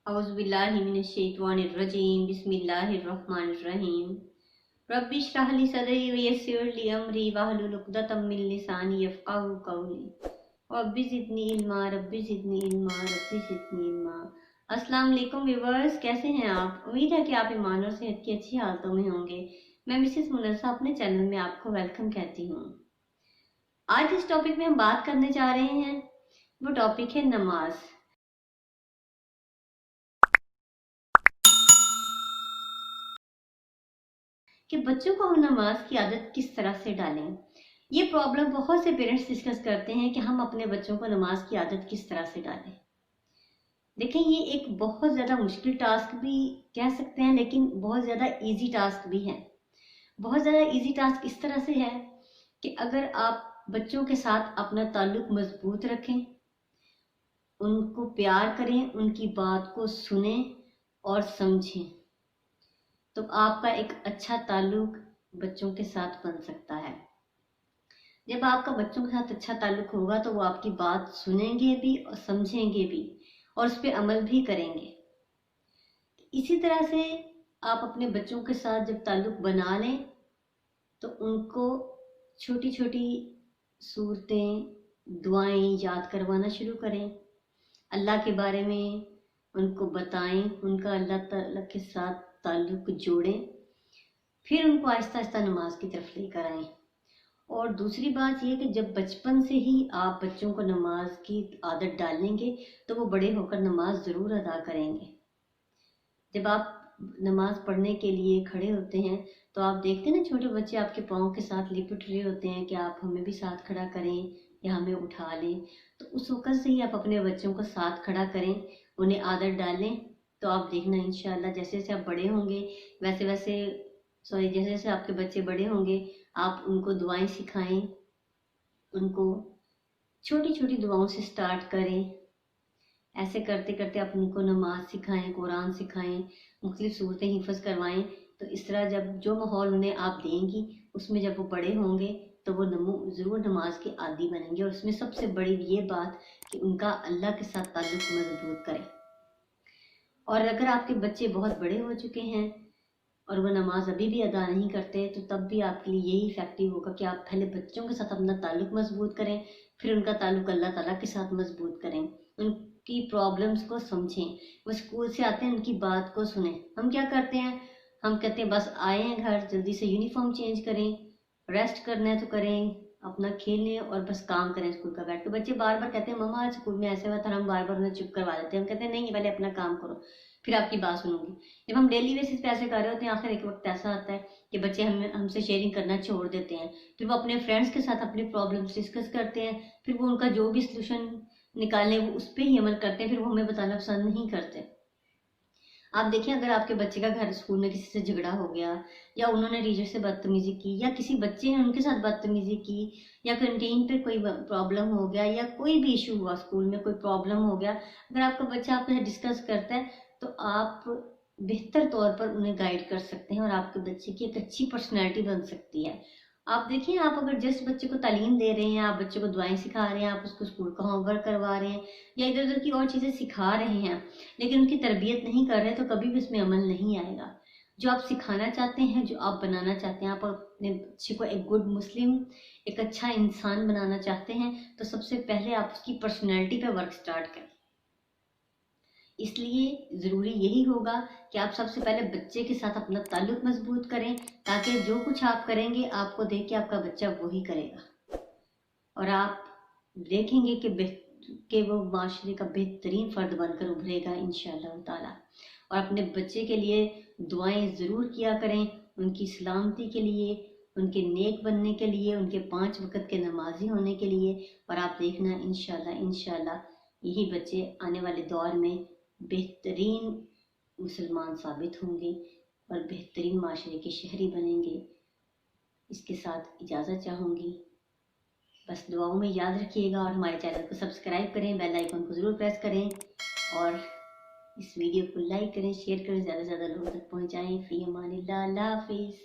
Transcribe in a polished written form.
औज़ुबिल्लाहिमिनश्शैतानिर्रजीम बिस्मिल्लाहिर्रहमानिर्रहीम रब्बि इश्रह ली सदरी वयस्सिर ली अमरी वहलुल उक़दतम मिन लिसानी यफ़क़हू क़ौली रब्बि ज़िदनी इल्मा रब्बि ज़िदनी इल्मा रब्बि ज़िदनी इल्मा। अस्सलाम वालेकुम व्यूअर्स, कैसे हैं आप? उम्मीद है कि आप ईमान और सेहत की अच्छी हालतों में होंगे। मैं मिसेस मुनस्सा अपने चैनल में आपको वेलकम कहती हूँ। आज इस टॉपिक में हम बात करने जा रहे हैं, वो टॉपिक है नमाज। कि बच्चों को हम नमाज की आदत किस तरह से डालें। ये प्रॉब्लम बहुत से पेरेंट्स डिस्कस करते हैं कि हम अपने बच्चों को नमाज की आदत किस तरह से डालें। देखें, ये एक बहुत ज़्यादा मुश्किल टास्क भी कह सकते हैं, लेकिन बहुत ज़्यादा इजी टास्क भी है। बहुत ज़्यादा इजी टास्क इस तरह से है कि अगर आप बच्चों के साथ अपना ताल्लुक मजबूत रखें, उनको प्यार करें, उनकी बात को सुने और समझें, तो आपका एक अच्छा ताल्लुक बच्चों के साथ बन सकता है। जब आपका बच्चों के साथ अच्छा ताल्लुक होगा तो वो आपकी बात सुनेंगे भी और समझेंगे भी और उस पर अमल भी करेंगे। इसी तरह से आप अपने बच्चों के साथ जब ताल्लुक बना लें तो उनको छोटी छोटी सूरतें, दुआएं याद करवाना शुरू करें। अल्लाह के बारे में उनको बताएं, उनका अल्लाह ताला के साथ ताल्लुक जोड़ें, फिर उनको आहिस्ता आहिस्ता नमाज की तरफ लेकर आएं। और दूसरी बात यह कि जब बचपन से ही आप बच्चों को नमाज की आदत डालेंगे तो वो बड़े होकर नमाज ज़रूर अदा करेंगे। जब आप नमाज पढ़ने के लिए खड़े होते हैं तो आप देखते हैं ना, छोटे बच्चे आपके पाँव के साथ लिपट रहे होते हैं कि आप हमें भी साथ खड़ा करें या हमें उठा लें। तो उस वक़्त से ही आप अपने बच्चों को साथ खड़ा करें, उन्हें आदत डालें, तो आप देखना इंशाअल्लाह जैसे जैसे आप बड़े होंगे जैसे जैसे आपके बच्चे बड़े होंगे आप उनको दुआएं सिखाएं, उनको छोटी छोटी दुआओं से स्टार्ट करें। ऐसे करते करते आप उनको नमाज सिखाएं, कुरान सिखाएं, मुख्तलिफ सूरतें हिफ्ज़ करवाएं। तो इस तरह जब जो माहौल उन्हें आप देंगी उसमें जब वो बड़े होंगे तो वो ज़रूर नमाज के आदी बनेंगे। और उसमें सबसे बड़ी ये बात कि उनका अल्लाह के साथ ताल्लुक़ मजबूत करें। और अगर आपके बच्चे बहुत बड़े हो चुके हैं और वो नमाज अभी भी अदा नहीं करते तो तब भी आपके लिए यही इफेक्टिव होगा कि आप पहले बच्चों के साथ अपना ताल्लुक मजबूत करें, फिर उनका ताल्लुक अल्लाह ताला के साथ मजबूत करें, उनकी प्रॉब्लम्स को समझें। वो स्कूल से आते हैं, उनकी बात को सुने। हम क्या करते हैं, हम कहते हैं बस आए हैं घर, जल्दी से यूनिफॉर्म चेंज करें, रेस्ट करना है तो करें, अपना खेलें और बस काम करें स्कूल का बैठ के। बच्चे बार बार कहते हैं मम्मा आज स्कूल में ऐसे हुआ था, हम बार बार उन्हें चुप करवा देते हैं। हम कहते हैं नहीं, पहले अपना काम करो फिर आपकी बात सुनूंगी। जब हम डेली बेसिस पे ऐसे कर रहे होते हैं, आखिर एक वक्त ऐसा आता है कि बच्चे हमसे शेयरिंग करना छोड़ देते हैं। फिर वो अपने फ्रेंड्स के साथ अपनी प्रॉब्लम्स डिस्कस करते हैं, फिर वो उनका जो भी सलूशन निकालें वो उस पर ही अमल करते हैं, फिर वो हमें बताना पसंद नहीं करते। आप देखिए, अगर आपके बच्चे का घर स्कूल में किसी से झगड़ा हो गया या उन्होंने टीचर से बदतमीजी की या किसी बच्चे ने उनके साथ बदतमीजी की या कैंटीन पे कोई प्रॉब्लम हो गया या कोई भी इशू हुआ, स्कूल में कोई प्रॉब्लम हो गया, अगर आपका बच्चा आपके साथ डिस्कस करता है तो आप बेहतर तौर पर उन्हें गाइड कर सकते हैं और आपके बच्चे की एक अच्छी पर्सनैलिटी बन सकती है। आप देखिए, आप अगर जिस बच्चे को तालीम दे रहे हैं, आप बच्चे को दुआएं सिखा रहे हैं, आप उसको स्कूल का होमवर्क करवा रहे हैं या इधर उधर की और चीज़ें सिखा रहे हैं, लेकिन उनकी तरबियत नहीं कर रहे तो कभी भी उसमें अमल नहीं आएगा। जो आप सिखाना चाहते हैं, जो आप बनाना चाहते हैं, आप अपने बच्चे को एक गुड मुस्लिम, एक अच्छा इंसान बनाना चाहते हैं, तो सबसे पहले आप उसकी पर्सनैलिटी पर वर्क स्टार्ट करें। इसलिए ज़रूरी यही होगा कि आप सबसे पहले बच्चे के साथ अपना ताल्लुक मजबूत करें, ताकि जो कुछ आप करेंगे आपको देख के आपका बच्चा वही करेगा और आप देखेंगे कि वो माशरे का बेहतरीन फ़र्द बनकर उभरेगा इंशाअल्लाह ताला। और अपने बच्चे के लिए दुआएं ज़रूर किया करें, उनकी सलामती के लिए, उनके नेक बनने के लिए, उनके 5 वक़्त के नमाजी होने के लिए। और आप देखना इंशाअल्लाह यही बच्चे आने वाले दौर में बेहतरीन मुसलमान साबित होंगे और बेहतरीन माशरे के शहरी बनेंगे। इसके साथ इजाज़त चाहूँगी। बस दुआओं में याद रखिएगा और हमारे चैनल को सब्सक्राइब करें, बेल आइकन को ज़रूर प्रेस करें और इस वीडियो को लाइक करें, शेयर करें, ज़्यादा से ज़्यादा लोगों तक पहुँचाएँ। फ़ी अमानिल्लाह, अल्लाह हाफ़िज़।